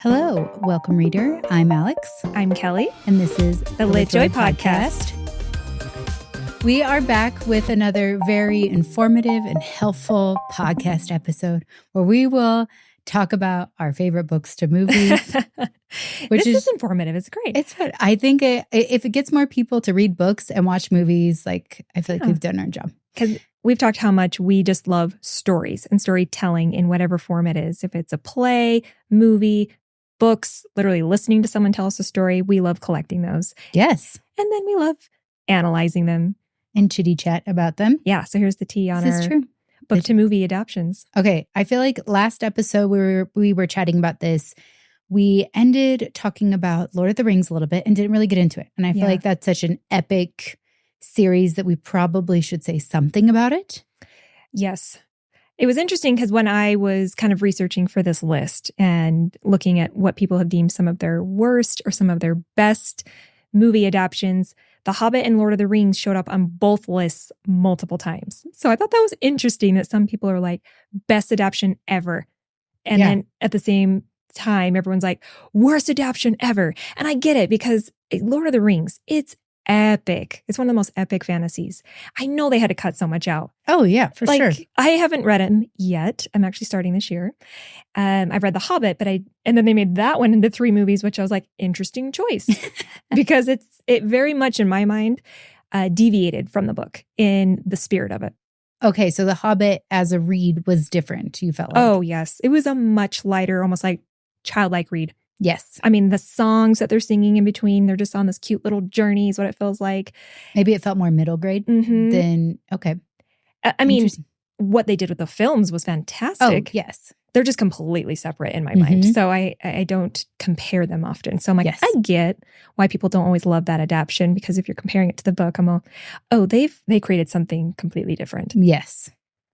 Hello, welcome reader. I'm Alix. I'm Kelly. And this is the LitJoy Podcast. We are back with another very informative and helpful podcast episode where we will talk about our favorite books to movies. Which is informative. It's great. It's fun. I think if it gets more people to read books and watch movies, I feel like we've done our job. Because we've talked how much we just love stories and storytelling in whatever form it is. If it's a play, movie, books, literally listening to someone tell us a story, we love collecting those. Yes. And then we love analyzing them. And chitty chat about them. Yeah. So here's the tea on our book to movie adaptions. Okay. I feel like last episode we were chatting about this. We ended talking about Lord of the Rings a little bit and didn't really get into it. And I feel like that's such an epic series that we probably should say something about it. Yes. It was interesting because when I was kind of researching for this list and looking at what people have deemed some of their worst or some of their best movie adaptions, The Hobbit and Lord of the Rings showed up on both lists multiple times. So I thought that was interesting that some people are like, best adaptation ever. And then at the same time, everyone's like, worst adaptation ever. And I get it because Lord of the Rings, it's epic. It's one of the most epic fantasies. I know they had to cut so much out. Oh, yeah, for sure. I haven't read them yet. I'm actually starting this year. I've read The Hobbit, and then they made that one into 3 movies, which I was like, interesting choice. Because it very much, in my mind, deviated from the book in the spirit of it. Okay, so The Hobbit as a read was different, you felt like. Oh, yes. It was a much lighter, almost like childlike read. Yes. I mean, the songs that they're singing in between, they're just on this cute little journey is what it feels like. Maybe it felt more middle grade than, okay. I mean, what they did with the films was fantastic. Oh, yes. They're just completely separate in my mind. So I don't compare them often. So I'm like, I get why people don't always love that adaptation, because if you're comparing it to the book, I'm all, they created something completely different. Yes.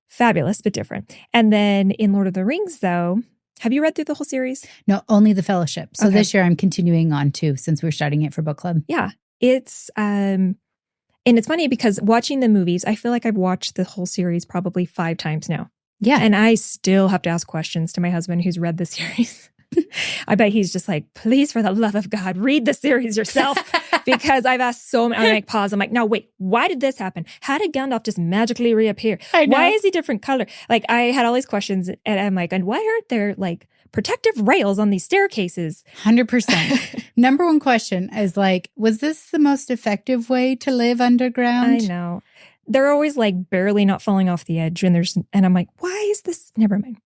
Fabulous, but different. And then in Lord of the Rings, though, have you read through the whole series? No, only the Fellowship. So this year I'm continuing on too, since we're starting it for book club. Yeah. It's, and it's funny because watching the movies, I feel like I've watched the whole series probably 5 times now. Yeah. And I still have to ask questions to my husband who's read the series. I bet he's just like, please, for the love of God, read the series yourself. Because I've asked so many, I like pause. I'm like, no, wait, why did this happen? How did Gandalf just magically reappear? Why is he different color? Like, I had all these questions and I'm like, and why aren't there like protective rails on these staircases? 100%. Number one question is like, was this the most effective way to live underground? I know. They're always like barely not falling off the edge. And I'm like, why is this? Never mind.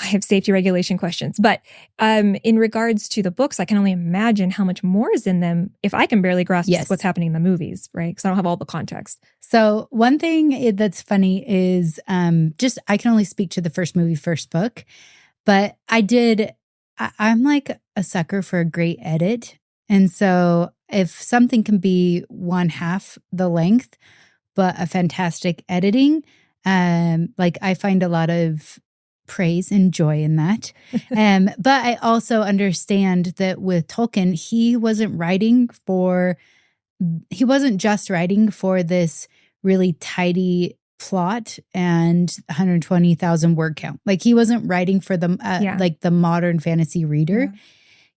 I have safety regulation questions. But in regards to the books, I can only imagine how much more is in them if I can barely grasp what's happening in the movies, right? Because I don't have all the context. So one thing that's funny is I can only speak to the first movie, first book. But I'm like a sucker for a great edit. And so if something can be 1/2 the length, but a fantastic editing, I find a lot of praise and joy in that. But I also understand that with Tolkien, he wasn't just writing for this really tidy plot and 120,000 word count. Like he wasn't writing for the modern fantasy reader. Yeah.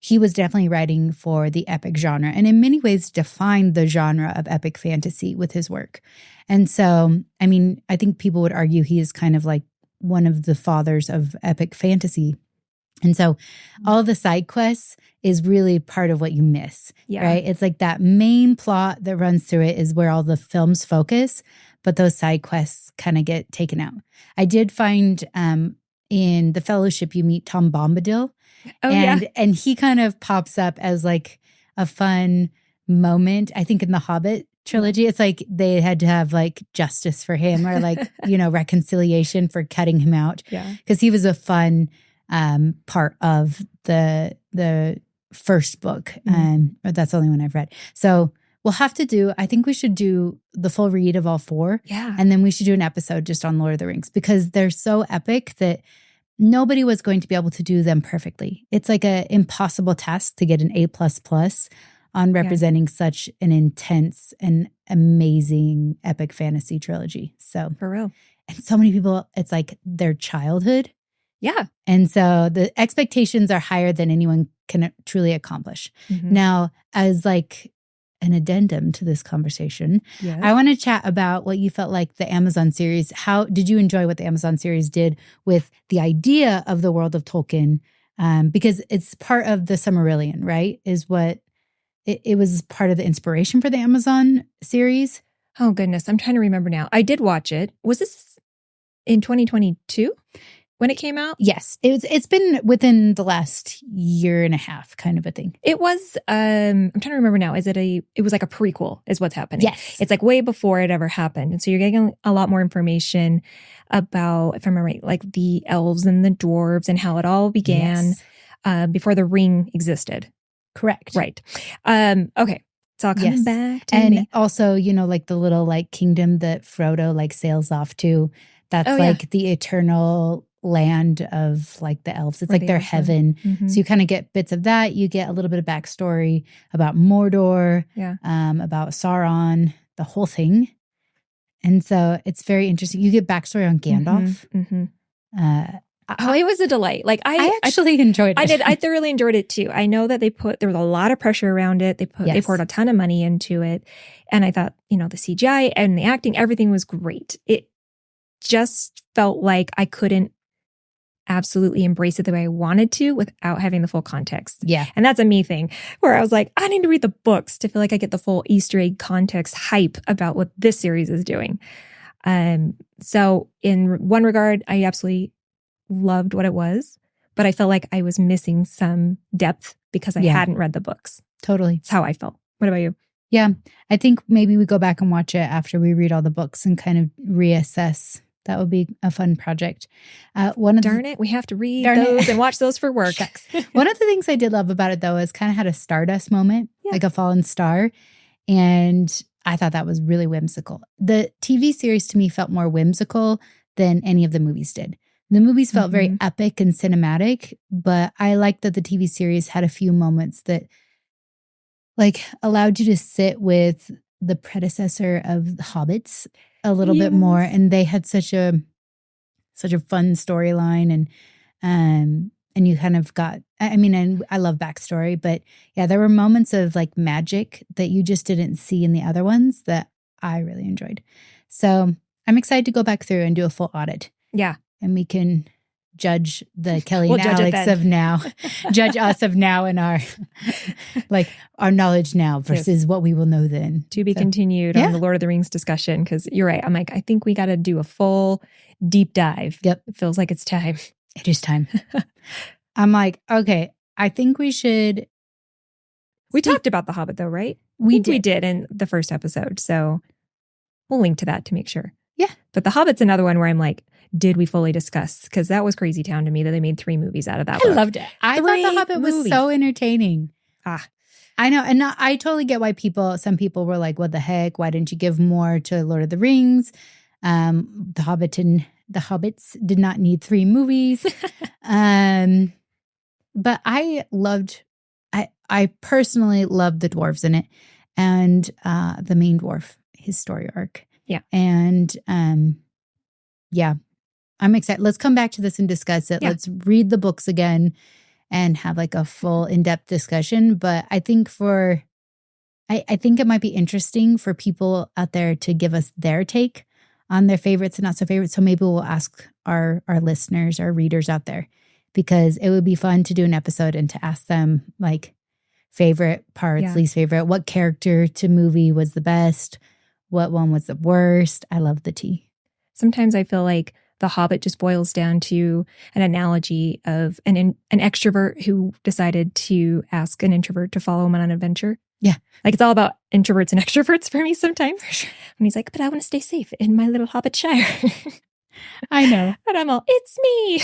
He was definitely writing for the epic genre, and in many ways defined the genre of epic fantasy with his work. And so, I mean, I think people would argue he is kind of like one of the fathers of epic fantasy. And so all the side quests is really part of what you miss, right? It's like that main plot that runs through it is where all the films focus, but those side quests kind of get taken out. I did find in The Fellowship, you meet Tom Bombadil. And he kind of pops up as like a fun moment. I think in the Hobbit trilogy, it's like they had to have like justice for him or like, reconciliation for cutting him out. Yeah. Because he was a fun part of the first book. But that's the only one I've read. So I think we should do the full read of all 4. Yeah. And then we should do an episode just on Lord of the Rings because they're so epic that nobody was going to be able to do them perfectly. It's like an impossible task to get an A++ on representing such an intense and amazing epic fantasy trilogy. So for real. And so many people, it's like their childhood Yeah. And so the expectations are higher than anyone can truly accomplish. Now, as like an addendum to this conversation, I want to chat about what you felt like the Amazon series. How did you enjoy what the Amazon series did with the idea of the world of Tolkien? Because it's part of the Silmarillion, right? Is what it was part of the inspiration for the Amazon series. Oh, goodness. I'm trying to remember now. I did watch it. Was this in 2022 when it came out? Yes. It's been within the last year and a half kind of a thing. It was, I'm trying to remember now. It was like a prequel is what's happening. Yes. It's like way before it ever happened. And so you're getting a lot more information about, if I remember right, like the elves and the dwarves and how it all began before the ring existed. Correct. Right. Okay. It's all coming back to me. And also, like the little like kingdom that Frodo like sails off to. That's like the eternal land of like the elves. It's like their heaven. So you kind of get bits of that. You get a little bit of backstory about Mordor, about Sauron, the whole thing. And so it's very interesting. You get backstory on Gandalf. It was a delight. Like I actually enjoyed it. I did. I thoroughly enjoyed it too. I know that there was a lot of pressure around it. They poured a ton of money into it. And I thought, the CGI and the acting, everything was great. It just felt like I couldn't absolutely embrace it the way I wanted to without having the full context. Yeah. And that's a me thing where I was like, I need to read the books to feel like I get the full Easter egg context hype about what this series is doing. So in one regard, I absolutely loved what it was, but I felt like I was missing some depth because I hadn't read the books. Totally. That's how I felt. What about you? Yeah. I think maybe we go back and watch it after we read all the books and kind of reassess. That would be a fun project. We have to read those and watch those for work. One of the things I did love about it, though, is kind of had a Stardust moment, like a fallen star. And I thought that was really whimsical. The TV series to me felt more whimsical than any of the movies did. The movies felt very epic and cinematic, but I liked that the TV series had a few moments that like allowed you to sit with the predecessor of the Hobbits a little bit more, and they had such a fun storyline, and you kind of got. I mean, and I love backstory, but yeah, there were moments of like magic that you just didn't see in the other ones that I really enjoyed. So I'm excited to go back through and do a full audit. Yeah, and we can judge the Kelly and Alix of now, judge us of now and our knowledge now versus what we will know then. To be continued on the Lord of the Rings discussion, because you're right. I'm like, I think we got to do a full deep dive. Yep. It feels like it's time. It is time. I'm like, okay, I think we should. We talked about The Hobbit though, right? We did in the first episode. So we'll link to that to make sure. Yeah. But The Hobbit's another one where I'm like, did we fully discuss? Because that was crazy town to me that they made 3 movies out of that. I loved it. I thought The Hobbit was so entertaining. I know. And I totally get why some people were like, what the heck? Why didn't you give more to Lord of the Rings? The Hobbits did not need 3 movies. But I personally loved the dwarves in it and the main dwarf, his story arc. Yeah. And I'm excited. Let's come back to this and discuss it. Yeah. Let's read the books again and have like a full in-depth discussion. But I think I think it might be interesting for people out there to give us their take on their favorites and not so favorites. So maybe we'll ask our listeners, our readers out there, because it would be fun to do an episode and to ask them like favorite parts, least favorite, what character to movie was the best, what one was the worst. I love the tea. Sometimes I feel like The Hobbit just boils down to an analogy of an extrovert who decided to ask an introvert to follow him on an adventure. Yeah. Like it's all about introverts and extroverts for me sometimes. For sure. And he's like, but I want to stay safe in my little Hobbit Shire. I know. And I'm all, it's me.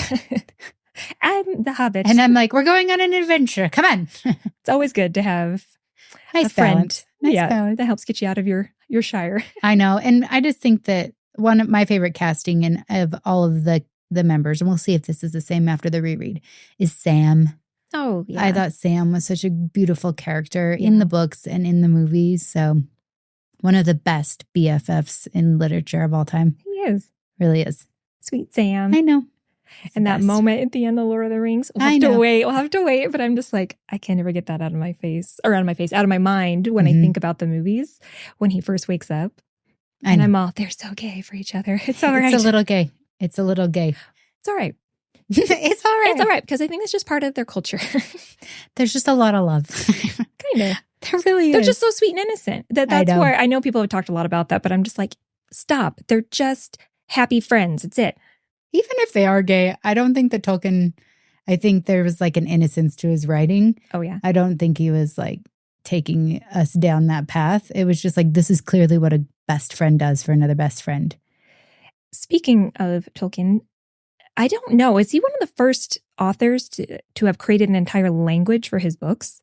I'm the Hobbit. And I'm like, we're going on an adventure. Come on. It's always good to have a friend. Nice balance. That helps get you out of your Shire. I know. And I just think that one of my favorite casting of all of the members, and we'll see if this is the same after the reread, is Sam. Oh, yeah. I thought Sam was such a beautiful character in the books and in the movies. So one of the best BFFs in literature of all time. He is. Really is. Sweet Sam. I know. And that moment at the end of Lord of the Rings, we'll have to wait. But I'm just like, I can never get that out of my mind when I think about the movies, when he first wakes up. And I'm all, they're so gay for each other. It's all right. It's a little gay. It's a little gay. It's all right. It's all right. It's all right, because I think it's just part of their culture. There's just a lot of love. Kind of. There really is. They're just so sweet and innocent. That's where I know people have talked a lot about that, but I'm just like, stop. They're just happy friends. It's it. Even if they are gay, I don't think that Tolkien, I think there was like an innocence to his writing. Oh, yeah. I don't think he was like taking us down that path. It was just like, this is clearly what a best friend does for another best friend. Speaking of Tolkien, I don't know. Is he one of the first authors to have created an entire language for his books?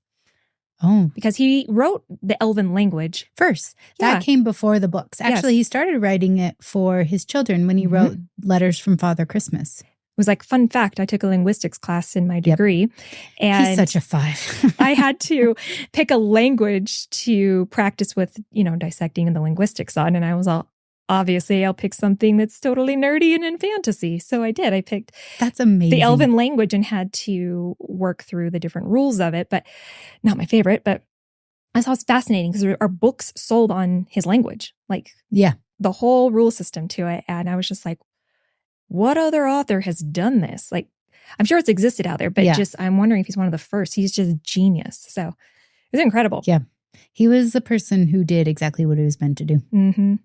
Oh. Because he wrote the Elven language first. That came before the books. Actually, he started writing it for his children when he wrote Letters from Father Christmas. It was like, fun fact, I took a linguistics class in my degree. And he's such a 5. I had to pick a language to practice with, dissecting the linguistics on. And I was all, obviously, I'll pick something that's totally nerdy and in fantasy. So I did. I picked that's amazing. The Elven language and had to work through the different rules of it, but not my favorite. But I thought it was fascinating because there are books sold on his language, like the whole rule system to it. And I was just like, what other author has done this? Like, I'm sure it's existed out there, but I'm wondering if he's one of the first. He's just genius. So it was incredible. Yeah. He was the person who did exactly what he was meant to do. Mm-hmm.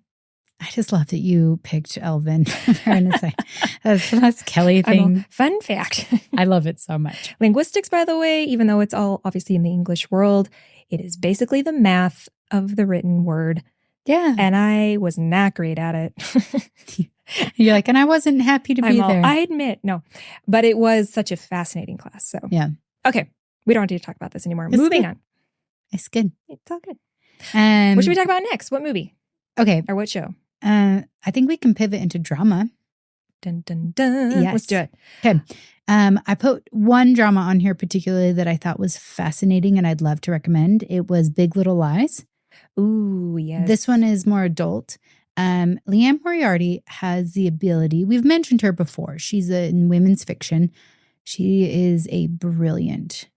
I just love that you picked Elven. That's Kelly thing. Fun fact. I love it so much. Linguistics, by the way, even though it's all obviously in the English world, it is basically the math of the written word. Yeah. And I was not great at it. You're like, and I wasn't happy to be there. I admit, no. But it was such a fascinating class. So yeah. Okay. We don't need to talk about this anymore. Moving on. It's good. It's all good. What should we talk about next? What movie? Okay. Or what show? I think we can pivot into drama. Dun, dun, dun. Yes. Let's do it. Okay. I put one drama on here particularly that I thought was fascinating and I'd love to recommend. It was Big Little Lies. Ooh, yes. This one is more adult. Liane Moriarty has the ability, we've mentioned her before. She's in women's fiction. She is a brilliant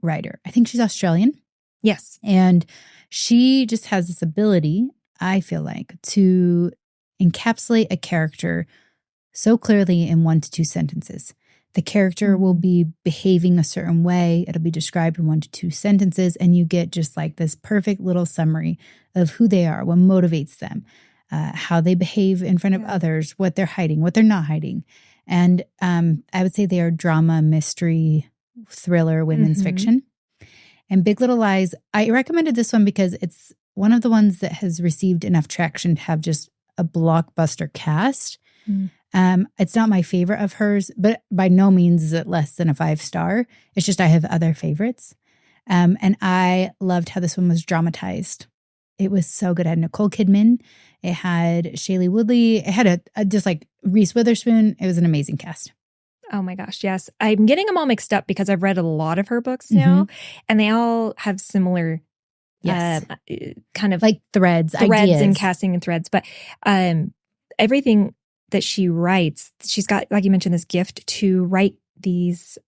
writer. I think she's Australian. Yes. And she just has this ability, I feel like, to encapsulate a character so clearly in 1 to 2 sentences. The character will be behaving a certain way. It'll be described in 1 to 2 sentences, and you get just like this perfect little summary of who they are, what motivates them, how they behave in front of others, what they're hiding, what they're not hiding. And I would say they are drama, mystery, thriller, women's fiction. And Big Little Lies, I recommended this one because it's one of the ones that has received enough traction to have just a blockbuster cast. It's not my favorite of hers, but by no means is it less than a 5-star. It's just I have other favorites. And I loved how this one was dramatized. It was so good. It had Nicole Kidman. It had Shailene Woodley. It had just like Reese Witherspoon. It was an amazing cast. Oh my gosh, yes. I'm getting them all mixed up because I've read a lot of her books now, and they all have similar kind of like threads ideas. And casting and threads. But everything that she writes, she's got, like you mentioned, this gift to write these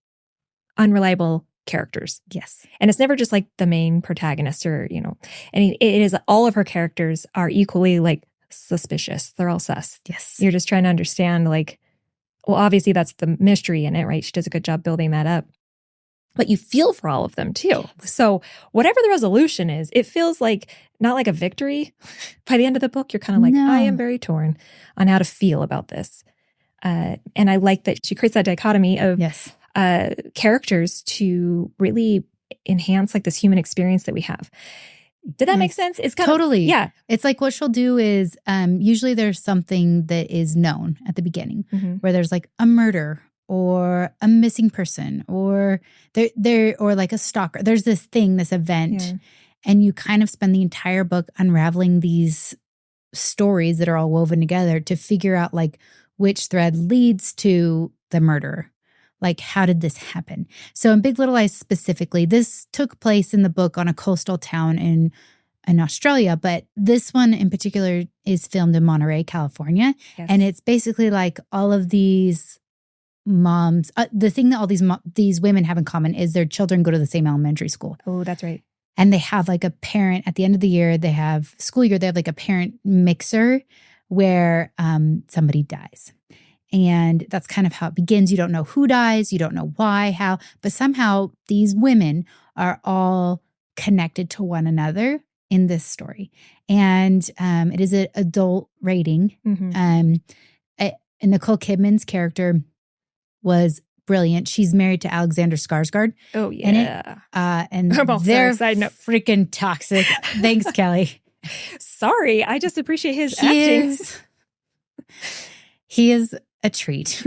unreliable characters. Yes. And it's never just like the main protagonist or, and it is all of her characters are equally like suspicious. They're all sus. Yes. You're just trying to understand like, well, obviously that's the mystery in it, right? She does a good job building that up. But you feel for all of them too. So whatever the resolution is, it feels like not like a victory. By the end of the book, you're kind of like, I am very torn on how to feel about this. And I like that she creates that dichotomy of characters to really enhance like this human experience that we have. Did that make sense? It's kind totally. Yeah. It's like what she'll do is usually there's something that is known at the beginning where there's like a murder or a missing person or there or like a stalker. There's this thing, this event, and you kind of spend the entire book unraveling these stories that are all woven together to figure out like which thread leads to the murder. Like, how did this happen? So in Big Little Lies specifically, this took place in the book on a coastal town in Australia, but this one in particular is filmed in Monterey, California. Yes. And it's basically like all of these moms, the thing that all these women have in common is their children go to the same elementary school. Oh, that's right. And they have like a parent at the end of the year, they have like a parent mixer where somebody dies. And that's kind of how it begins. You don't know who dies. You don't know why, how, but somehow these women are all connected to one another in this story. And it is an adult rating. Mm-hmm. Nicole Kidman's character was brilliant. She's married to Alexander Skarsgård. Oh, yeah. And they're freaking toxic. Thanks, Kelly. Sorry, I just appreciate his acting. He is a treat.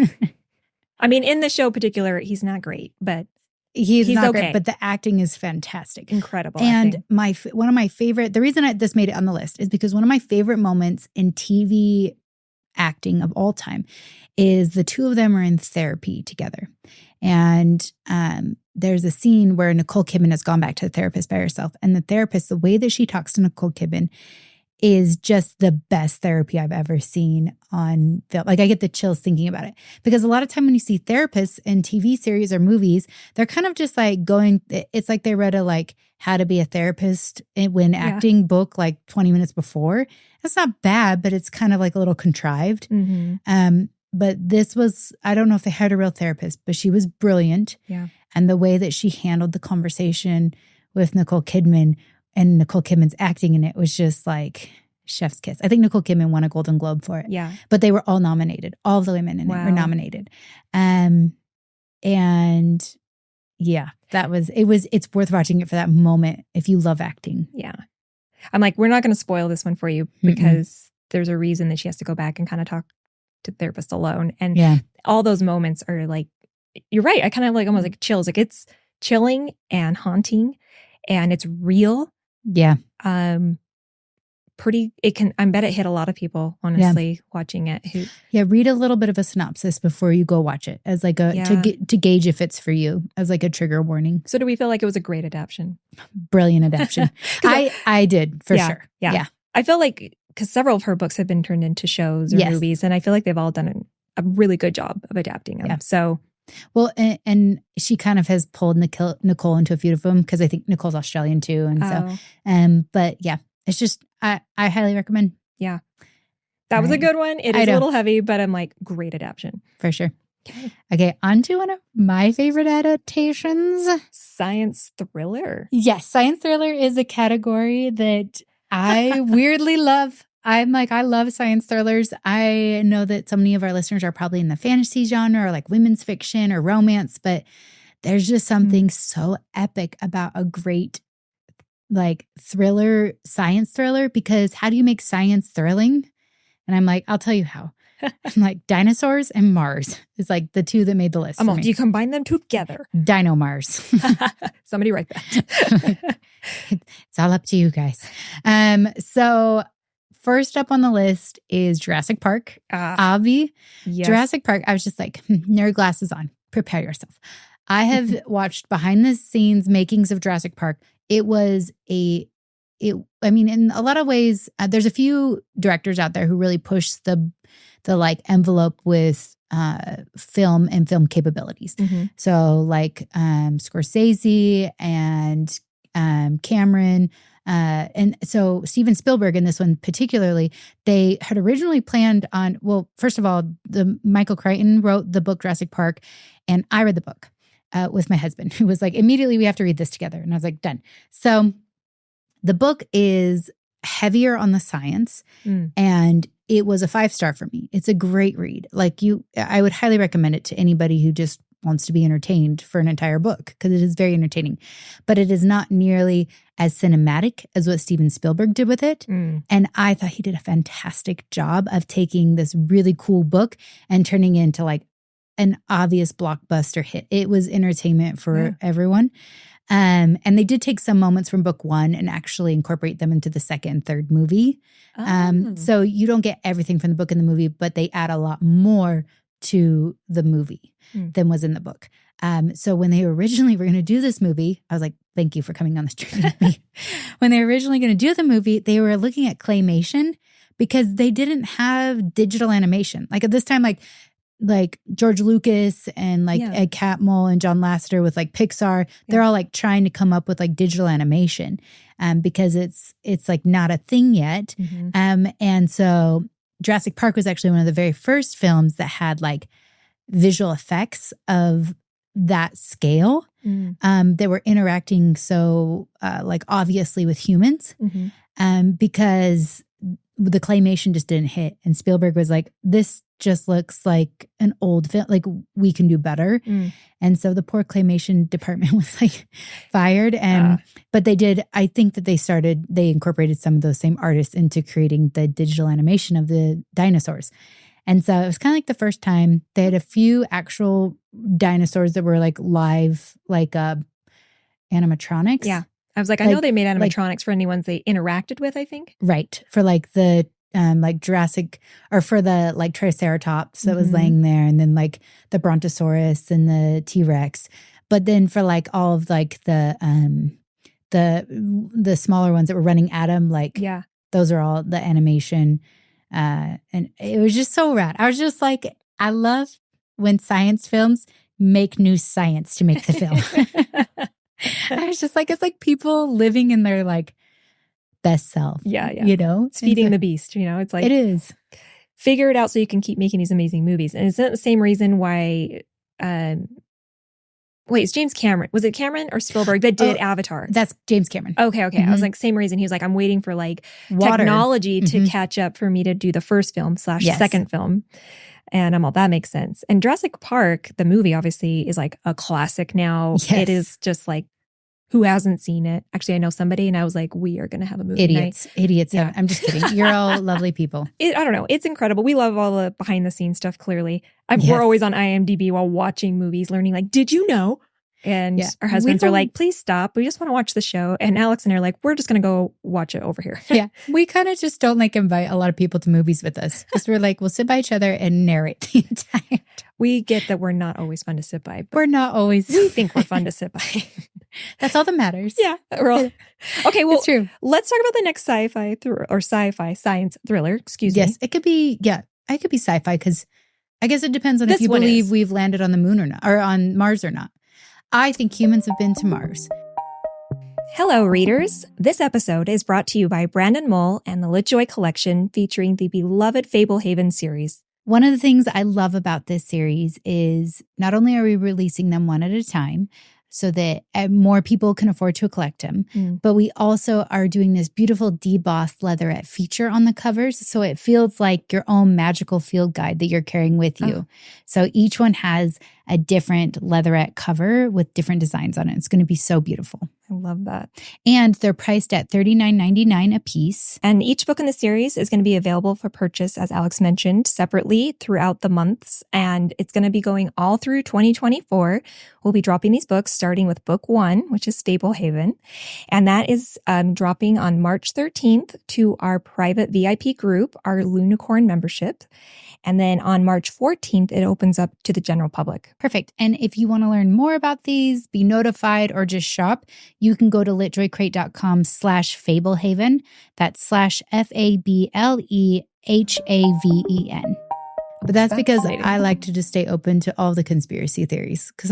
I mean, in the show particular, he's not great, but he's not okay. great, but the acting is fantastic. Incredible. And one of my favorite, the reason this made it on the list is because one of my favorite moments in TV acting of all time is the two of them are in therapy together. And there's a scene where Nicole Kidman has gone back to the therapist by herself. And the therapist, the way that she talks to Nicole Kidman is just the best therapy I've ever seen on film. Like I get the chills thinking about it. Because a lot of time when you see therapists in TV series or movies, they're kind of just like it's like they read a like How to Be a Therapist when acting book like 20 minutes before. That's not bad, but it's kind of like a little contrived. Mm-hmm. But this was, I don't know if they had a real therapist, but she was brilliant. Yeah. And the way that she handled the conversation with Nicole Kidman and Nicole Kidman's acting in it was just like chef's kiss. I think Nicole Kidman won a Golden Globe for it. Yeah. But they were all nominated. All of the women in it were nominated. And yeah, it's worth watching it for that moment if you love acting. Yeah. I'm like, we're not going to spoil this one for you because there's a reason that she has to go back and kind of talk to the therapist alone. And all those moments are like, you're right. I kind of like almost like chills. Like it's chilling and haunting and it's real. Yeah. I bet it hit a lot of people, honestly, watching it. Read a little bit of a synopsis before you go watch it as like to gauge if it's for you as like a trigger warning. So do we feel like it was a great adaptation? Brilliant adaptation. I did for sure. Yeah. I feel like because several of her books have been turned into shows or movies, and I feel like they've all done a really good job of adapting them. Yeah. So. Well, and she kind of has pulled Nicole into a few of them because I think Nicole's Australian too. And so, but yeah, it's just, I highly recommend. Yeah. That was a good one. It is a little heavy, but I'm like, great adaptation. For sure. Okay, on to one of my favorite adaptations. Science thriller. Yes, science thriller is a category that I weirdly love. I love science thrillers. I know that so many of our listeners are probably in the fantasy genre or like women's fiction or romance, but there's just something so epic about a great like thriller, science thriller, because how do you make science thrilling? And I'm like, I'll tell you how. I'm like, dinosaurs and Mars is like the two that made the list. Do you combine them together? Dino Mars. Somebody write that. It's all up to you guys. So first up on the list is Jurassic Park. Avi. Yes. Jurassic Park. I was just like, nerd glasses on. Prepare yourself. I have watched behind the scenes makings of Jurassic Park. It was in a lot of ways, there's a few directors out there who really push the like envelope with film and film capabilities. Mm-hmm. So like Scorsese and Cameron. And so Steven Spielberg in this one particularly, they had originally planned on, well, first of all, Michael Crichton wrote the book Jurassic Park, and I read the book with my husband, who was like, immediately we have to read this together. And I was like, done. So the book is heavier on the science, and it was a 5-star for me. It's a great read. I would highly recommend it to anybody who just wants to be entertained for an entire book, because it is very entertaining. But it is not nearly as cinematic as what Steven Spielberg did with it. And I thought he did a fantastic job of taking this really cool book and turning it into like an obvious blockbuster hit. It was entertainment for everyone. And they did take some moments from book one and actually incorporate them into the second and third movie. So you don't get everything from the book and the movie, but they add a lot more to the movie than was in the book. So when they originally were going to do this movie, I was like, thank you for coming on this journey with me. When they were originally going to do the movie, they were looking at claymation because they didn't have digital animation. Like at this time, like like George Lucas and like Ed Catmull and John Lasseter with like Pixar, they're all like trying to come up with like digital animation because it's like not a thing yet. And so Jurassic Park was actually one of the very first films that had like visual effects of that scale. They were interacting so like obviously with humans because the claymation just didn't hit. And Spielberg was like, this just looks like an old film. Like, we can do better. And so the poor claymation department was like fired. But they did, I think that they incorporated some of those same artists into creating the digital animation of the dinosaurs. And so it was kind of like the first time they had a few actual dinosaurs that were like live, like animatronics. Yeah. I was like, I know they made animatronics for any ones they interacted with, I think. Right. For like the like Jurassic, or for the like Triceratops that was laying there, and then like the Brontosaurus and the T-Rex. But then for like all of like the smaller ones that were running at them, like those are all the animation. And it was just so rad. I was just like, I love when science films make new science to make the film. I was just like, it's like people living in their like best self. Yeah. You know? It's feeding the beast, you know? It's like, it is. Figure it out so you can keep making these amazing movies. And it's not the same reason why, it's James Cameron. Was it Cameron or Spielberg that did Avatar? That's James Cameron. Okay. I was like, same reason. He was like, I'm waiting for like technology to catch up for me to do the first film / second film. And I'm all, that makes sense. And Jurassic Park, the movie, obviously is like a classic now. Yes. It is just like, who hasn't seen it? Actually, I know somebody, and I was like, we are going to have a movie Idiots. Yeah. I'm just kidding. You're all lovely people. I don't know. It's incredible. We love all the behind the scenes stuff, clearly. We're always on IMDb while watching movies, learning like, did you know? And our husbands are like, please stop. We just want to watch the show. And Alex and I are like, we're just going to go watch it over here. Yeah. We kind of just don't like invite a lot of people to movies with us. Because we're like, we'll sit by each other and narrate the entire time. We get that we're not always fun to sit by. We're not always. We think we're fun to sit by. That's all that matters. Yeah. Okay, well, it's true. Let's talk about the next sci-fi science thriller. Excuse me. Yes, it could be sci-fi, because I guess it depends on if you believe we've landed on the moon or not, or on Mars or not. I think humans have been to Mars. Hello, readers. This episode is brought to you by Brandon Mull and the LitJoy collection featuring the beloved Fablehaven series. One of the things I love about this series is not only are we releasing them one at a time so that more people can afford to collect them, but we also are doing this beautiful debossed leatherette feature on the covers, so it feels like your own magical field guide that you're carrying with you. So each one has a different leatherette cover with different designs on it. It's going to be so beautiful. I love that. And they're priced at $39.99 a piece. And each book in the series is going to be available for purchase, as Alex mentioned, separately throughout the months. And it's going to be going all through 2024. We'll be dropping these books starting with book 1, which is Fablehaven. And that is dropping on March 13th to our private VIP group, our Lunicorn membership. And then on March 14th, it opens up to the general public. Perfect. And if you want to learn more about these, be notified, or just shop, you can go to litjoycrate.com/Fablehaven. That's /FABLEHAVEN. But that's because exciting. I like to just stay open to all the conspiracy theories, because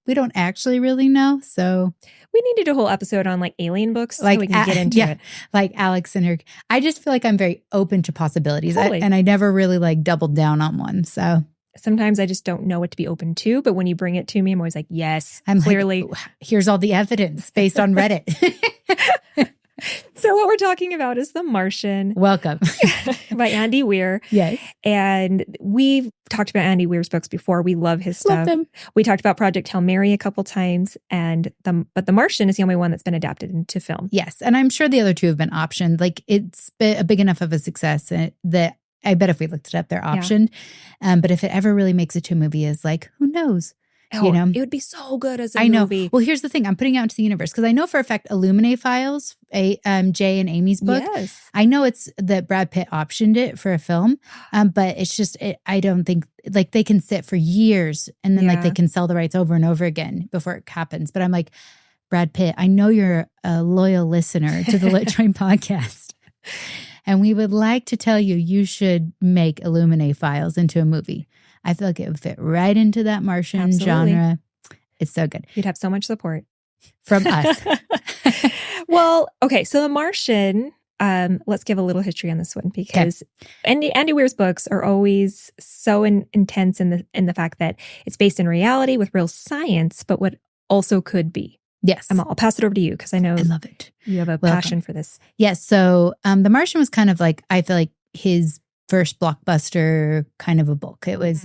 we don't actually really know. So we need to do a whole episode on like alien books so we can get into it. Like Alix and her. I just feel like I'm very open to possibilities. Totally. And I never really like doubled down on one. So sometimes I just don't know what to be open to. But when you bring it to me, I'm always like, yes, I'm clearly. Like, here's all the evidence based on Reddit. So what we're talking about is The Martian. Welcome. By Andy Weir. Yes. And we've talked about Andy Weir's books before. We love his stuff. Love them. We talked about Project Hail Mary a couple times. But The Martian is the only one that's been adapted into film. Yes. And I'm sure the other two have been optioned. Like, it's been a big enough of a success that I bet if we looked it up, they're optioned. Yeah. But if it ever really makes it to a movie, is like, who knows? You know, it would be so good as a movie. Well, here's the thing. I'm putting it out into the universe because I know for a fact Illuminae Files, Jay and Amy's book. Yes. I know it's that Brad Pitt optioned it for a film, but it's just, I don't think, like, they can sit for years and then like they can sell the rights over and over again before it happens. But I'm like, Brad Pitt, I know you're a loyal listener to the LitJoy Podcast. And we would like to tell you should make Illuminae Files into a movie. I feel like it would fit right into that Martian Absolutely. genre. It's so good. You'd have so much support. From us. Well, okay. So The Martian, let's give a little history on this one because Andy Weir's books are always so intense in the fact that it's based in reality with real science, but what also could be. Yes. I'll pass it over to you because I know I love it. You have a passion for this. Yes. So The Martian was kind of like, I feel like his first blockbuster kind of a book. It was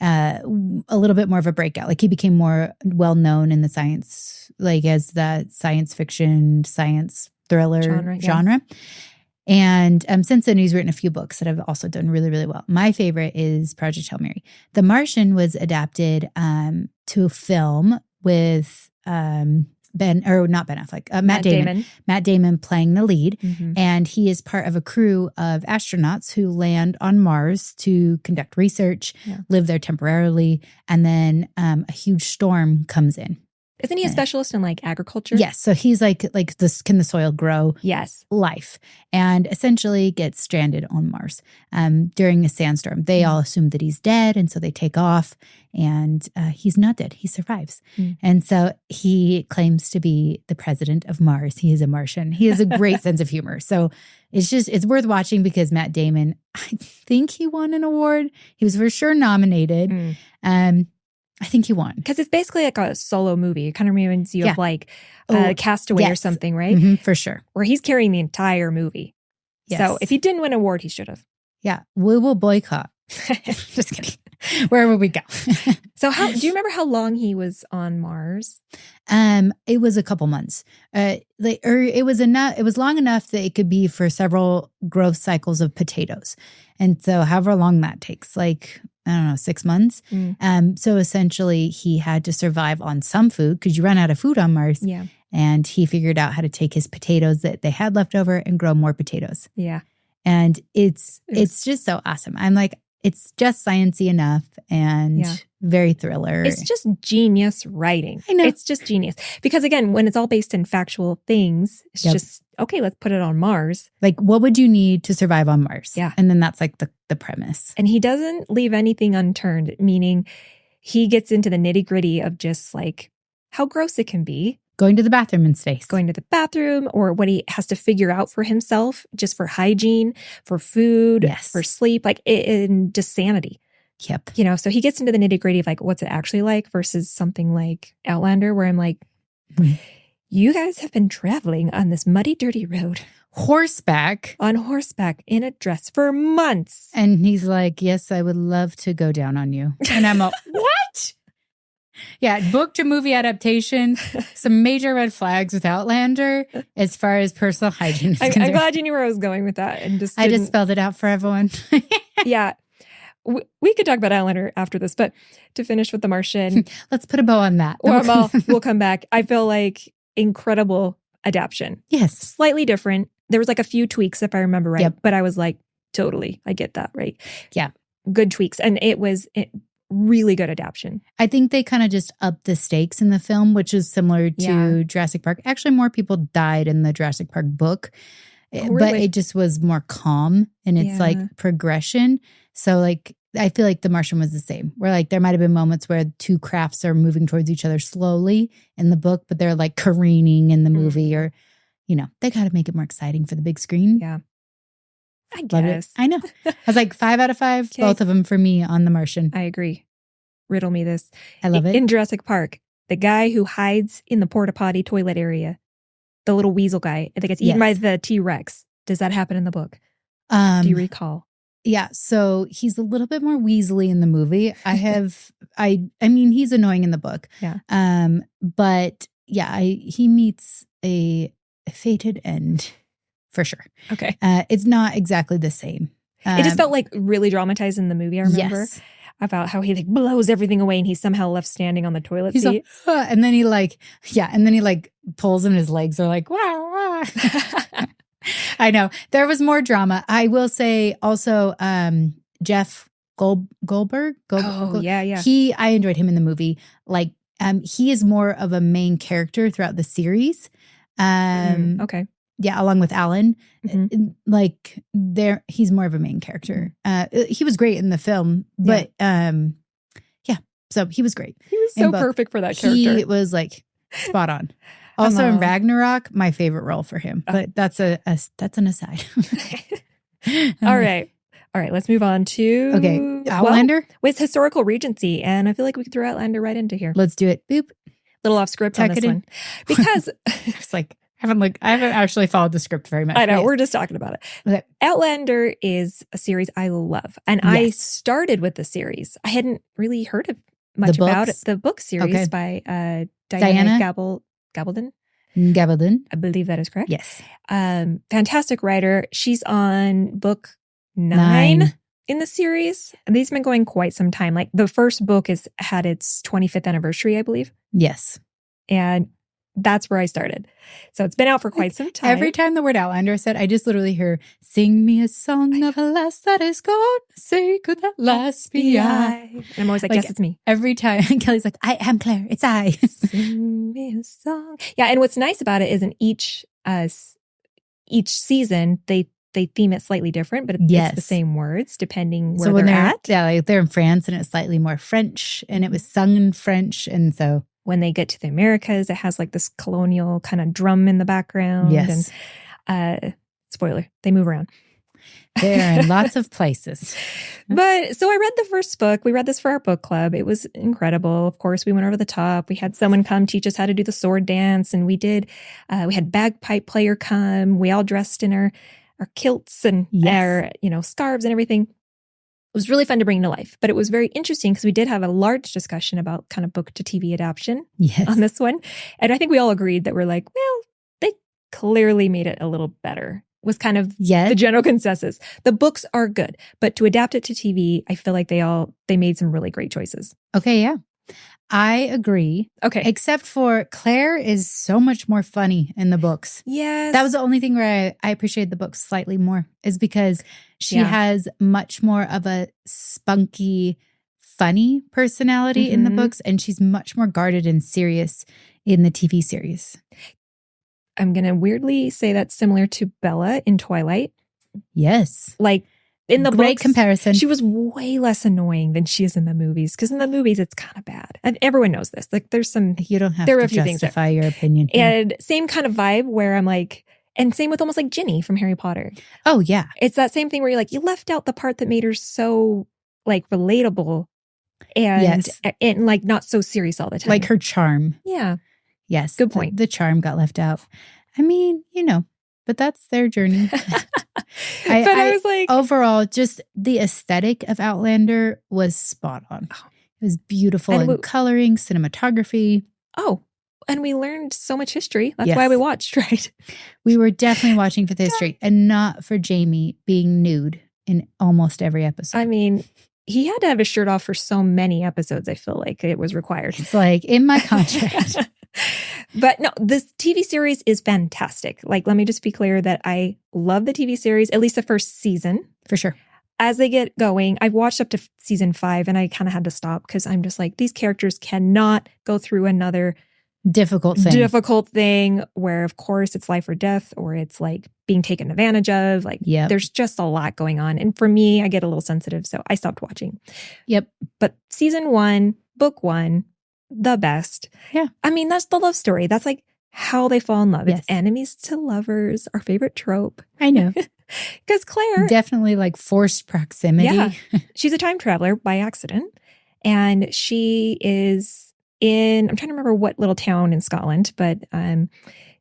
a little bit more of a breakout. Like he became more well known in the science, like as that science fiction, science thriller genre. And since then, he's written a few books that have also done really, really well. My favorite is Project Hail Mary. The Martian was adapted to film with Matt Damon. Matt Damon playing the lead. And he is part of a crew of astronauts who land on Mars to conduct research, live there temporarily, and then a huge storm comes in. Isn't he a specialist in like agriculture? Yes. So he's like this, can the soil grow life? And essentially gets stranded on Mars during a sandstorm. They all assume that he's dead. And so they take off and he's not dead. He survives. And so he claims to be the president of Mars. He is a Martian. He has a great sense of humor. So it's worth watching because Matt Damon, I think he won an award. He was for sure nominated. I think he won. Because it's basically like a solo movie. It kind of reminds you of like Castaway or something, right? For sure. Where he's carrying the entire movie. Yes. So if he didn't win an award, he should have. Yeah. We will boycott. Just kidding. Where would we go? So do you remember how long he was on Mars? It was a couple months. It was long enough that it could be for several growth cycles of potatoes. And so however long that takes, like, I don't know, 6 months. So essentially he had to survive on some food because you run out of food on Mars. Yeah. And he figured out how to take his potatoes that they had left over and grow more potatoes. Yeah. And it's just so awesome. I'm like, it's just sciencey enough and very thriller. It's just genius writing. I know. It's just genius. Because again, when it's all based in factual things, it's just, okay, let's put it on Mars. Like, what would you need to survive on Mars? Yeah. And then that's like the premise. And he doesn't leave anything unturned, meaning he gets into the nitty gritty of just like how gross it can be. Going to the bathroom in space. Going to the bathroom, or what he has to figure out for himself, just for hygiene, for food, for sleep, like in just sanity. Yep. You know, so he gets into the nitty gritty of like, what's it actually like versus something like Outlander, where I'm like, you guys have been traveling on this muddy, dirty road. On horseback in a dress for months. And he's like, yes, I would love to go down on you. And I'm like, what? Yeah, book to movie adaptation, some major red flags with Outlander as far as personal hygiene is concerned. I'm glad you knew where I was going with that. And I just spelled it out for everyone. Yeah. We could talk about Outlander after this, but to finish with The Martian. Let's put a bow on that. We'll come back. I feel like incredible adaptation. Yes. Slightly different. There was like a few tweaks, if I remember right. But I was like, totally, I get that, right? Yeah. Good tweaks. And it was really good adaptation. I think they kind of just upped the stakes in the film, which is similar to Jurassic Park. Actually, more people died in the Jurassic Park book, but it just was more calm in its like progression. So like, I feel like The Martian was the same, where like there might have been moments where two crafts are moving towards each other slowly in the book, but they're like careening in the movie, or, you know, they got to make it more exciting for the big screen. Yeah. I guess. I know. I was like 5 out of 5, both of them for me on The Martian. I agree. Riddle me this. I love it. In Jurassic Park, the guy who hides in the porta potty toilet area, the little weasel guy that gets eaten by the T-Rex. Does that happen in the book? Do you recall? Yeah. So he's a little bit more weaselly in the movie. I mean, he's annoying in the book. Yeah. But yeah, he meets a fated end. For sure. Okay. It's not exactly the same. It just felt like really dramatized in the movie, I remember. Yes. About how he like blows everything away and he's somehow left standing on the toilet seat. Like, and then he like pulls him and his legs are like, wah, wah. I know. There was more drama. I will say also Jeff Goldberg. Yeah. I enjoyed him in the movie. Like he is more of a main character throughout the series. Okay. along with Alan. Like he's more of a main character. He was great in the film, but so he was great. He was so perfect for that character. He was like spot on. Also in Ragnarok, my favorite role for him. But that's an aside. All right. Let's move on to Outlander with historical regency, and I feel like we can throw Outlander right into here. Let's do it. Boop. Little off script on this one because it's like I haven't actually followed the script very much. I know we're just talking about it. Okay. Outlander is a series I love, and I started with the series. I hadn't really heard much about it. The book series by Diana Gabaldon. Gabaldon, I believe that is correct. Yes. Fantastic writer. She's on book 9 in the series. And these have been going quite some time. Like the first book had its 25th anniversary, I believe. Yes. And that's where I started. So it's been out for quite some time. Every time the word Outlander is said, I just literally hear, sing me a song of a lass that is gone, say could that lass be I. And I'm always like, yes, it's me. Every time Kelly's like, I am Claire, it's I. Sing me a song. Yeah, and what's nice about it is in each season, they theme it slightly different, but it's the same words depending where they're at. Yeah, like they're in France and it's slightly more French and it was sung in French. And so when they get to the Americas, it has like this colonial kind of drum in the background. Yes. And spoiler, they move around. They're in lots of places. But so I read the first book. We read this for our book club. It was incredible. Of course, we went over the top. We had someone come teach us how to do the sword dance. And we had bagpipe player come. We all dressed in our kilts and our, scarves and everything. It was really fun to bring to life, but it was very interesting because we did have a large discussion about kind of book to TV adaptation on this one. And I think we all agreed that we're like, well, they clearly made it a little better, was kind of the general consensus. The books are good, but to adapt it to TV, I feel like they made some really great choices. Okay, yeah. I agree. Okay. Except for Claire is so much more funny in the books. Yes. That was the only thing where I appreciated the books slightly more, is because she has much more of a spunky, funny personality in the books, and she's much more guarded and serious in the TV series. I'm going to weirdly say that's similar to Bella in Twilight. Yes. Like, in the great books, comparison. She was way less annoying than she is in the movies. Because in the movies, it's kind of bad. And everyone knows this. Like, there's some... You don't have to justify your opinion here. And same kind of vibe where I'm like... And same with almost like Ginny from Harry Potter. Oh, yeah. It's that same thing where you're like, you left out the part that made her so, like, relatable. And like, not so serious all the time. Like her charm. Yeah. Yes. Good point. The charm got left out. I mean, but that's their journey. I was like, overall, just the aesthetic of Outlander was spot on. Oh. It was beautiful in coloring, cinematography. Oh, and we learned so much history. That's why we watched, right? We were definitely watching for the history and not for Jamie being nude in almost every episode. I mean, he had to have his shirt off for so many episodes. I feel like it was required. It's like in my contract. But no, this TV series is fantastic. Like, let me just be clear that I love the TV series, at least the first season. For sure. As they get going, I've watched up to season 5 and I kind of had to stop because I'm just like, these characters cannot go through another difficult thing where, of course, it's life or death or it's like being taken advantage of. Like, there's just a lot going on. And for me, I get a little sensitive, so I stopped watching. Yep. But season 1, book 1, the best. Yeah. I mean, that's the love story. That's like how they fall in love. It's enemies to lovers, our favorite trope. I know. Because Claire... Definitely like forced proximity. Yeah. She's a time traveler by accident. And she is I'm trying to remember what little town in Scotland, but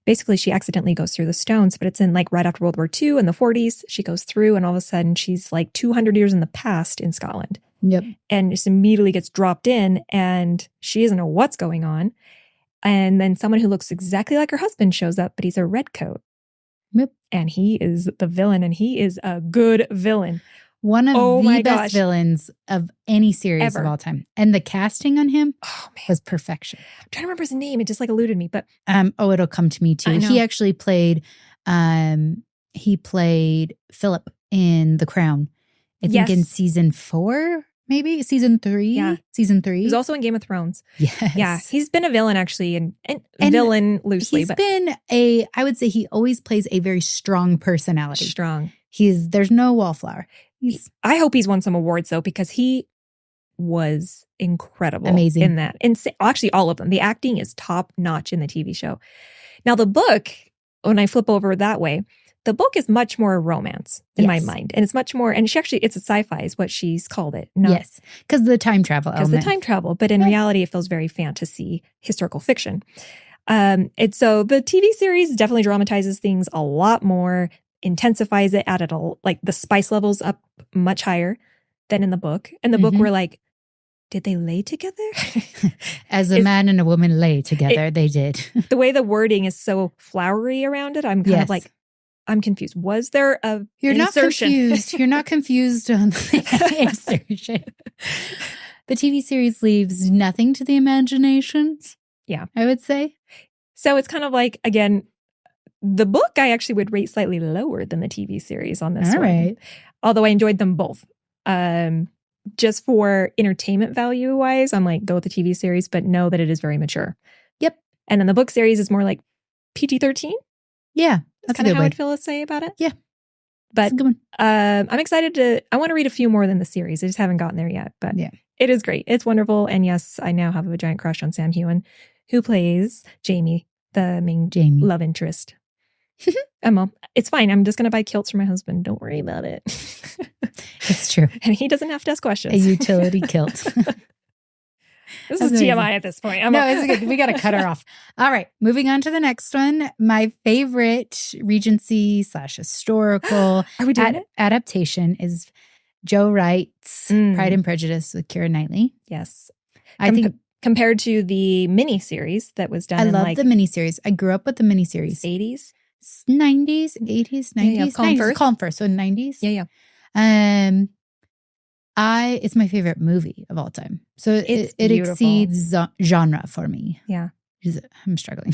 basically she accidentally goes through the stones, but it's in like right after World War II in the 40s. She goes through and all of a sudden she's like 200 years in the past in Scotland. Yep. And just immediately gets dropped in and she doesn't know what's going on. And then someone who looks exactly like her husband shows up, but he's a redcoat. Yep. And he is the villain, and he is a good villain. One of the best villains of any series ever. Of all time. And the casting on him was perfection. I'm trying to remember his name. It just like eluded me, but it'll come to me too. He actually played Philip in The Crown. I think in season 4, maybe season 3. Yeah. Season 3. He's also in Game of Thrones. Yes. Yeah. He's been a villain actually, and villain loosely. He's been I would say he always plays a very strong personality. Strong. There's no wallflower. I hope he's won some awards though, because he was incredible. Amazing. In that. And actually all of them. The acting is top notch in the TV show. Now the book, when I flip over that way, the book is much more romance in my mind. And it's much more, and it's a sci-fi is what she's called it. Yes. Because the time travel element. Because the time travel. But in reality, it feels very fantasy, historical fiction. And so the TV series definitely dramatizes things a lot more, intensifies it, added the spice levels up much higher than in the book. In the book, we're like, did they lay together? As a man and a woman lay together, they did. The way the wording is so flowery around it, I'm kind of like, I'm confused. Was there a insertion? You're not confused on the insertion. The TV series leaves nothing to the imagination. Yeah. I would say. So it's kind of like, again, the book I actually would rate slightly lower than the TV series on this one. Right. Although I enjoyed them both. Just for entertainment value wise, I'm like, go with the TV series, but know that it is very mature. Yep. And then the book series is more like PG-13. Yeah. That's kind of how I'd feel to say about it. Yeah. But I'm excited I want to read a few more than the series. I just haven't gotten there yet. But it is great. It's wonderful. And yes, I now have a giant crush on Sam Heughan, who plays Jamie, the main love interest. Emma, it's fine. I'm just going to buy kilts for my husband. Don't worry about it. It's true. And he doesn't have to ask questions. A utility kilt. This is TMI at this point. It's good. We got to cut her off. All right. Moving on to the next one. My favorite Regency / historical adaptation is Joe Wright's Pride and Prejudice with Keira Knightley. Yes. I think compared to the miniseries that was done I love the miniseries. I grew up with the miniseries. 80s? 90s, 80s, 90s. Yeah, Calm First. So 90s. Yeah. It's my favorite movie of all time. So it exceeds genre for me. Yeah. I'm struggling.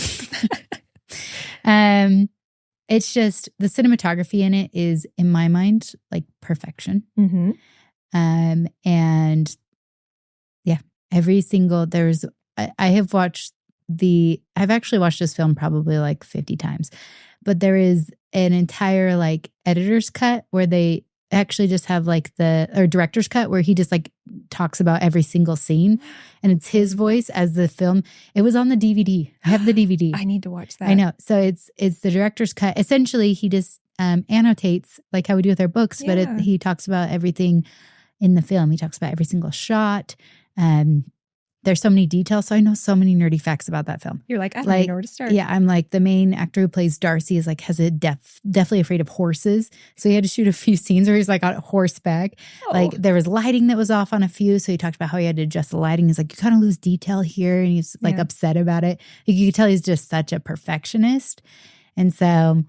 It's just the cinematography in it is, in my mind, like perfection. Mm-hmm. And yeah, every single I've actually watched this film probably like 50 times, but there is an entire like editor's cut where they actually just have like or director's cut where he just like talks about every single scene, and it's his voice as the film. It was on the DVD. I have the DVD. I need to watch that. I know. So it's the director's cut. Essentially, he just annotates like how we do with our books, but he talks about everything in the film. He talks about every single shot. There's so many details. So I know so many nerdy facts about that film. You're like, I don't know where to start. Yeah, I'm like, the main actor who plays Darcy is like, definitely afraid of horses. So he had to shoot a few scenes where he's like on horseback. Oh. Like there was lighting that was off on a few. So he talked about how he had to adjust the lighting. He's like, you kind of lose detail here. And he's like upset about it. You could tell he's just such a perfectionist. And so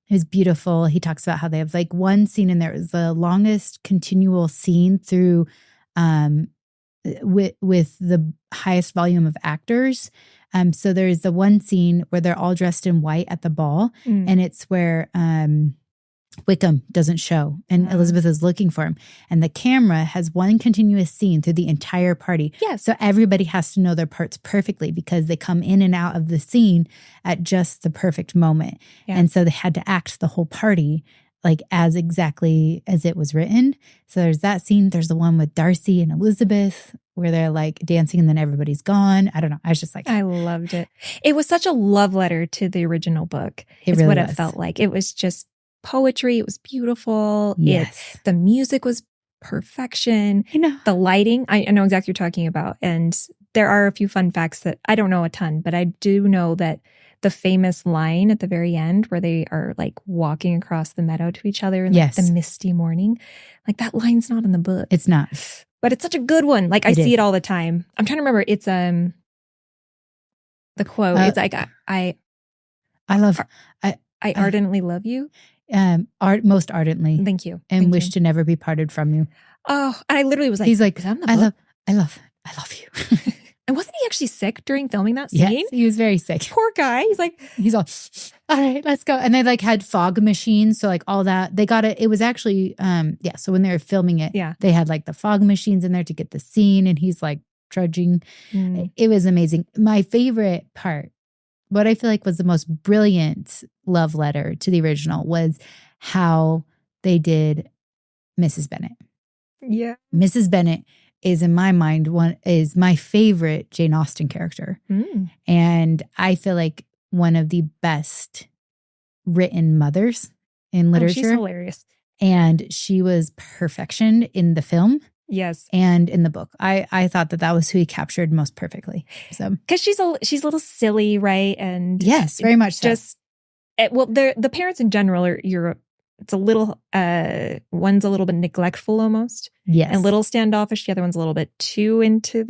it was beautiful. He talks about how they have like one scene in there. It was the longest continual scene through with the highest volume of actors. So there's the one scene where they're all dressed in white at the ball, and it's where Wickham doesn't show, and Elizabeth is looking for him. And the camera has one continuous scene through the entire party. Yes. So everybody has to know their parts perfectly because they come in and out of the scene at just the perfect moment. Yeah. And so they had to act the whole party like as exactly as it was written. So there's that scene. There's the one with Darcy and Elizabeth where they're like dancing and then everybody's gone. I don't know. I was just like, I loved it. It was such a love letter to the original book. It's really what it felt like. It was just poetry. It was beautiful. Yes. The music was perfection. I know. The lighting, I know exactly what you're talking about. And there are a few fun facts that I don't know a ton, but I do know that the famous line at the very end where they are like walking across the meadow to each other in like the misty morning, like that line's not in the book. It's not. But it's such a good one. Like I see it all the time. I'm trying to remember. It's the quote. It's like I ardently love you. Most ardently. Thank you. And wish to never be parted from you. Oh, and I literally was like, he's like, I love you. And wasn't he actually sick during filming that scene? Yes, he was very sick. Poor guy. He's all right, let's go. And they like had fog machines. So like all that, they got it. It was actually, so when they were filming it, they had like the fog machines in there to get the scene. And he's like trudging. It was amazing. My favorite part, what I feel like was the most brilliant love letter to the original, was how they did Mrs. Bennet. Yeah. Mrs. Bennet is, in my mind, is my favorite Jane Austen character. And I feel like one of the best written mothers in literature. Oh, she's hilarious. And she was perfection in the film. Yes. And in the book. I thought that was who he captured most perfectly. So, because she's a little silly, right? And yes, very much so. The parents in general it's a little, one's a little bit neglectful almost. Yes. And a little standoffish. The other one's a little bit too into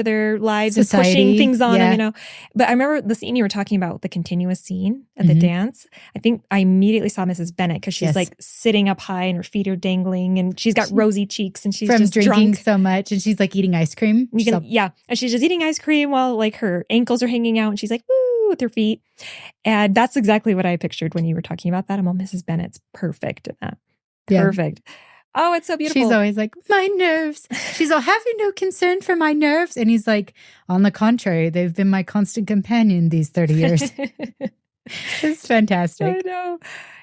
their lives Society, and pushing things on them, But I remember the scene you were talking about, the continuous scene at the dance. I think I immediately saw Mrs. Bennet because she's like sitting up high and her feet are dangling and she's got rosy cheeks and she's just drinking drunk so much, and she's like eating ice cream. And she's just eating ice cream while like her ankles are hanging out and she's like, woo, with her feet. And that's exactly what I pictured when you were talking about that. I'm all, Mrs. Bennet's perfect in that. Perfect. Yeah. Oh, it's so beautiful. She's always like, my nerves. She's all, have you no concern for my nerves? And he's like, on the contrary, they've been my constant companion these 30 years. It's fantastic. I know.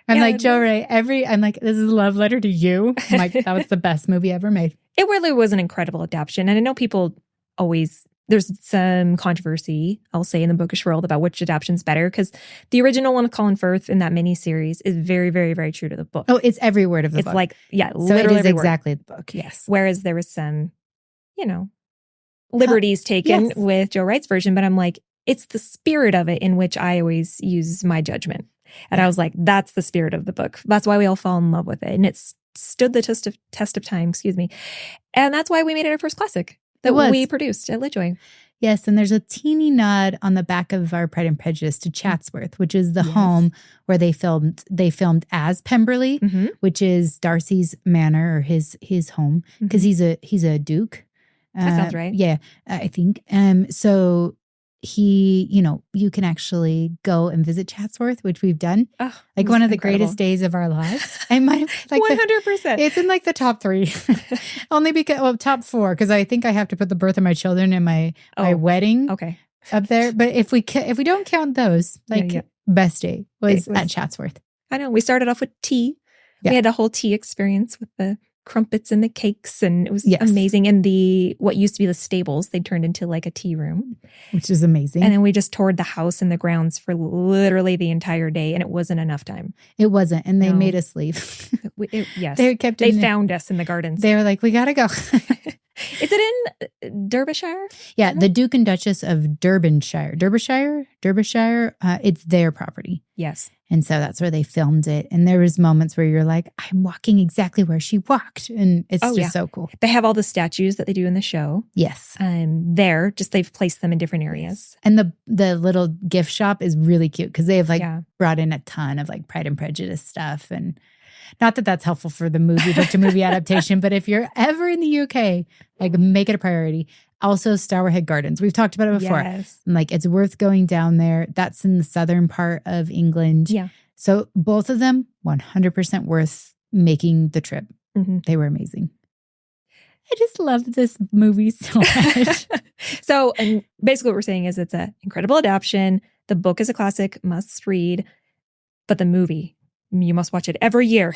I'm like, J.R.R, I'm like, this is a love letter to you. I'm like, that was the best movie ever made. It really was an incredible adaptation. And I know people always, there's some controversy, I'll say, in the bookish world about which adaptation's better, because the original one with Colin Firth in that miniseries is very, very, very true to the book. Oh, it's every word of the book. It's like, literally so it is every exactly word. The book, yes. Whereas there was some, liberties taken with Joe Wright's version, but I'm like, it's the spirit of it in which I always use my judgment. And I was like, that's the spirit of the book. That's why we all fall in love with it. And it's stood the test of time, And that's why we made it our first classic that we produced at LitJoy. Yes, and there's a teeny nod on the back of our Pride and Prejudice to Chatsworth, which is the home where they filmed as Pemberley, which is Darcy's manor or his home, because he's a duke. That sounds right. Yeah, I think. So he, you can actually go and visit Chatsworth, which we've done. Oh, like one of the greatest days of our lives. I might like 100%. It's in like the top 3, only because top 4, because I think I have to put the birth of my children and my wedding up there. But if we don't count those, best day was at Chatsworth. I know we started off with tea. Yeah. We had a whole tea experience with the crumpets and the cakes, and it was amazing. And what used to be the stables, they turned into like a tea room, which is amazing. And then we just toured the house and the grounds for literally the entire day, and it wasn't enough time. It wasn't, and they made us leave. They found us in the gardens. They were like, "We gotta go." Is it in Derbyshire? Yeah, the Duke and Duchess of Derbyshire. It's their property. Yes. And so that's where they filmed it. And there was moments where you're like, I'm walking exactly where she walked. And it's just so cool. They have all the statues that they do in the show. Yes. They've placed them in different areas. And the little gift shop is really cute because they have brought in a ton of like Pride and Prejudice stuff. And not that that's helpful for the movie adaptation, but if you're ever in the UK, like make it a priority. Also, Stourhead Gardens. We've talked about it before. Yes. Like, it's worth going down there. That's in the southern part of England. Yeah. So both of them, 100% worth making the trip. Mm-hmm. They were amazing. I just love this movie so much. So, and basically what we're saying is it's an incredible adaptation. The book is a classic, must read. But the movie, you must watch it every year.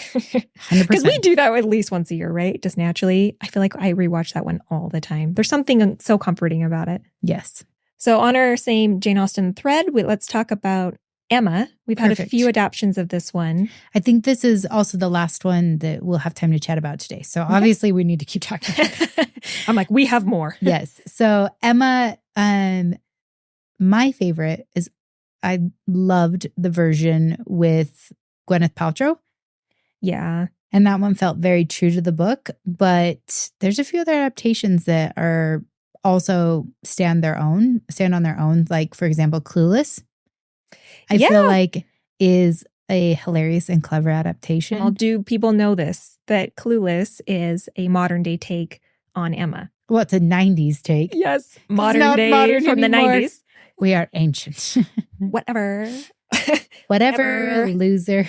Because we do that at least once a year, right? Just naturally. I feel like I rewatch that one all the time. There's something so comforting about it. Yes. So on our same Jane Austen thread, let's talk about Emma. We've had a few adaptations of this one. I think this is also the last one that we'll have time to chat about today. So obviously we need to keep talking about it. I'm like, we have more. Yes. So Emma, my favorite is I loved the version with Gwyneth Paltrow. Yeah. And that one felt very true to the book. But there's a few other adaptations that are also stand on their own. Like, for example, Clueless. I feel like is a hilarious and clever adaptation. Well, do people know this? That Clueless is a modern day take on Emma. Well, it's a 90s take. Yes. Modern day modern from anymore. The 90s. We are ancient. Whatever. Whatever, loser.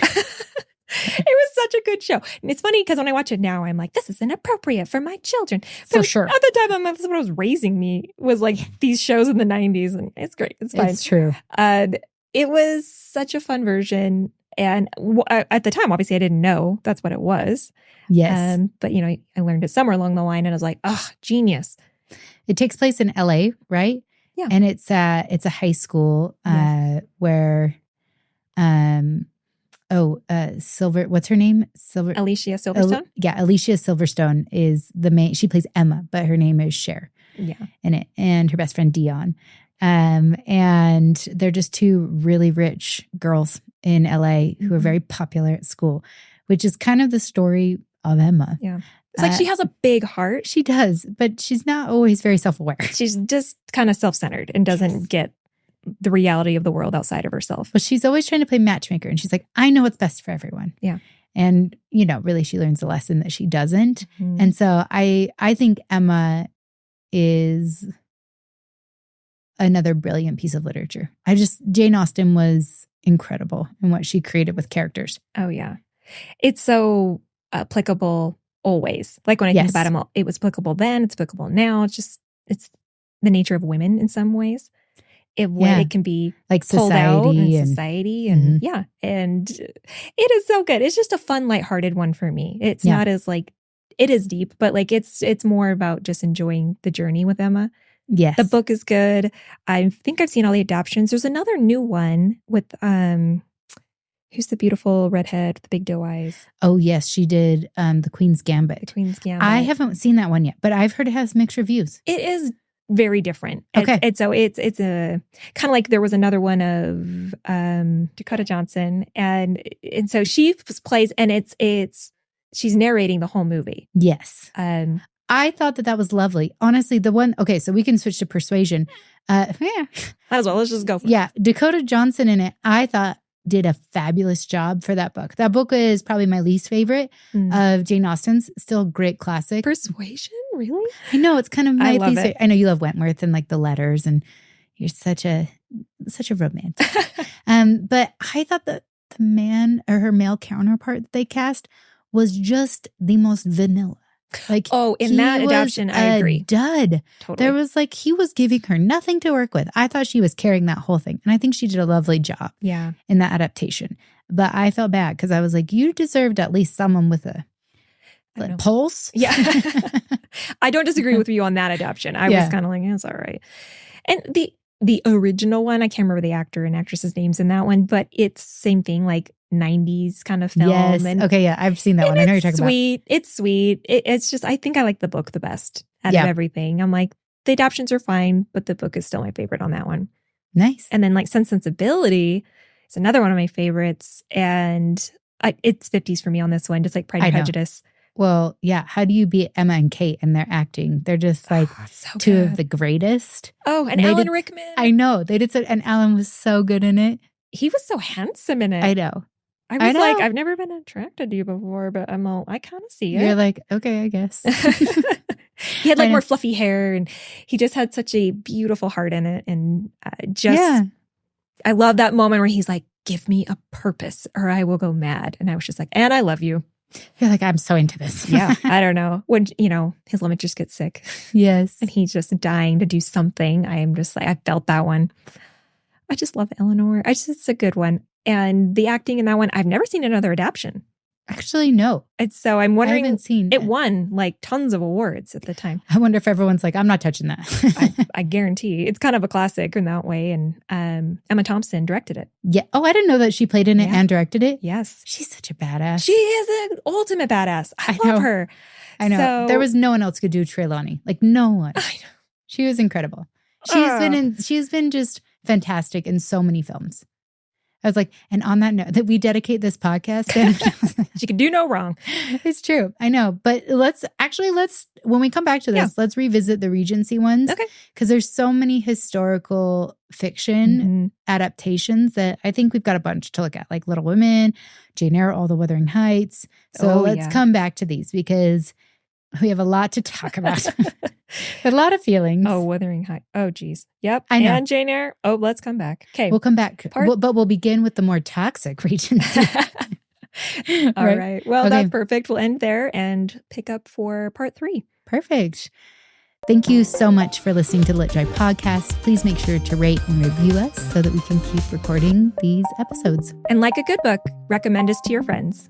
It was such a good show. And it's funny because when I watch it now, I'm like, this is inappropriate for my children. For sure. At the time, that's what was raising me, was like these shows in the 90s. And it's great. It's fine. It's true. It was such a fun version. And at the time, obviously, I didn't know that's what it was. Yes. But, you know, I learned it somewhere along the line and I was like, oh, genius. It takes place in LA, right? Yeah. And it's a high school where, what's her name? Alicia Silverstone? Alicia Silverstone is the main, she plays Emma, but her name is Cher. Yeah. In it. And her best friend Dion. And they're just two really rich girls in LA who are very popular at school, which is kind of the story of Emma. Yeah. It's like she has a big heart. She does, but she's not always very self-aware. She's just kind of self-centered and doesn't get the reality of the world outside of herself. But she's always trying to play matchmaker. And she's like, I know what's best for everyone. Yeah. And, you know, really she learns the lesson that she doesn't. Mm-hmm. And so I think Emma is another brilliant piece of literature. Jane Austen was incredible in what she created with characters. Oh, yeah. It's so applicable always. Like when I think about them, it was applicable then, it's applicable now. It's the nature of women in some ways. It can be like pulled out in and society and and it is so good. It's just a fun, lighthearted one for me. It's not as like, it is deep, but like it's more about just enjoying the journey with Emma. Yes. The book is good. I think I've seen all the adaptations. There's another new one with who's the beautiful redhead with the big doe eyes? Oh, yes. She did The Queen's Gambit. The Queen's Gambit. I haven't seen that one yet, but I've heard it has mixed reviews. It is very different. Okay. And so it's a kind of like there was another one of Dakota Johnson. And so she plays and she's narrating the whole movie. Yes. I thought that was lovely. Honestly, the one, okay, so we can switch to Persuasion. Might as well. Let's just go for it. Yeah. Dakota Johnson in it, I thought did a fabulous job for that book. That book is probably my least favorite of Jane Austen's. Still a great classic. Persuasion? Really? I know. It's kind of my least favorite. I know you love Wentworth and like the letters and you're such a romantic. But I thought that the man or her male counterpart that they cast was just the most vanilla. Like, in that adaptation, I agree. Dud. Totally. There was like, he was giving her nothing to work with. I thought she was carrying that whole thing. And I think she did a lovely job in that adaptation. But I felt bad because I was like, you deserved at least someone with a pulse. Yeah. I don't disagree with you on that adaptation. I was kind of like, it's all right. And the original one, I can't remember the actor and actress's names in that one, but it's same thing, like 90s kind of film. Yes. Okay, yeah, I've seen that one. I know you're talking about. It's sweet. It's just, I think I like the book the best out of everything. I'm like, the adaptions are fine, but the book is still my favorite on that one. Nice. And then like Sensibility is another one of my favorites. And it's 50s for me on this one, just like Pride and Prejudice. Well, yeah. How do you beat Emma and Kate and their acting? They're just like two of the greatest. Oh, and Alan Rickman. I know. They did so, and Alan was so good in it. He was so handsome in it. I know. I was like, I've never been attracted to you before, but I kind of see it. You're like, okay, I guess. He had like more fluffy hair and he just had such a beautiful heart in it. And I love that moment where he's like, give me a purpose or I will go mad. And I was just like, and I love you. You're like, I'm so into this. Yeah. I don't know. When, his lemon just gets sick. Yes. And he's just dying to do something. I am just like, I felt that one. I just love Eleanor. It's a good one. And the acting in that one, I've never seen another adaptation. Actually, no. So I'm wondering, I haven't seen it won like tons of awards at the time. I wonder if everyone's like, I'm not touching that. I guarantee. It's kind of a classic in that way. And Emma Thompson directed it. Yeah. Oh, I didn't know that she played in it and directed it. Yes. She's such a badass. She is an ultimate badass. I love her. I know. So, there was no one else could do Trelawney. Like no one. I know. She was incredible. She's been just fantastic in so many films. I was like, and on that note, that we dedicate this podcast to. She can do no wrong. It's true. I know. But let's, when we come back to this, let's revisit the Regency ones. Okay. Because there's so many historical fiction adaptations that I think we've got a bunch to look at, like Little Women, J.R.R, All the Wuthering Heights. So let's come back to these because we have a lot to talk about. A lot of feelings. Oh, Wuthering Heights. Oh, geez. Yep. I know. And Jane Eyre. Oh, let's come back. Okay. We'll come back. But we'll begin with the more toxic Regency. All right. Well, okay. That's perfect. We'll end there and pick up for part 3. Perfect. Thank you so much for listening to LitJoy Podcast. Please make sure to rate and review us so that we can keep recording these episodes. And like a good book, recommend us to your friends.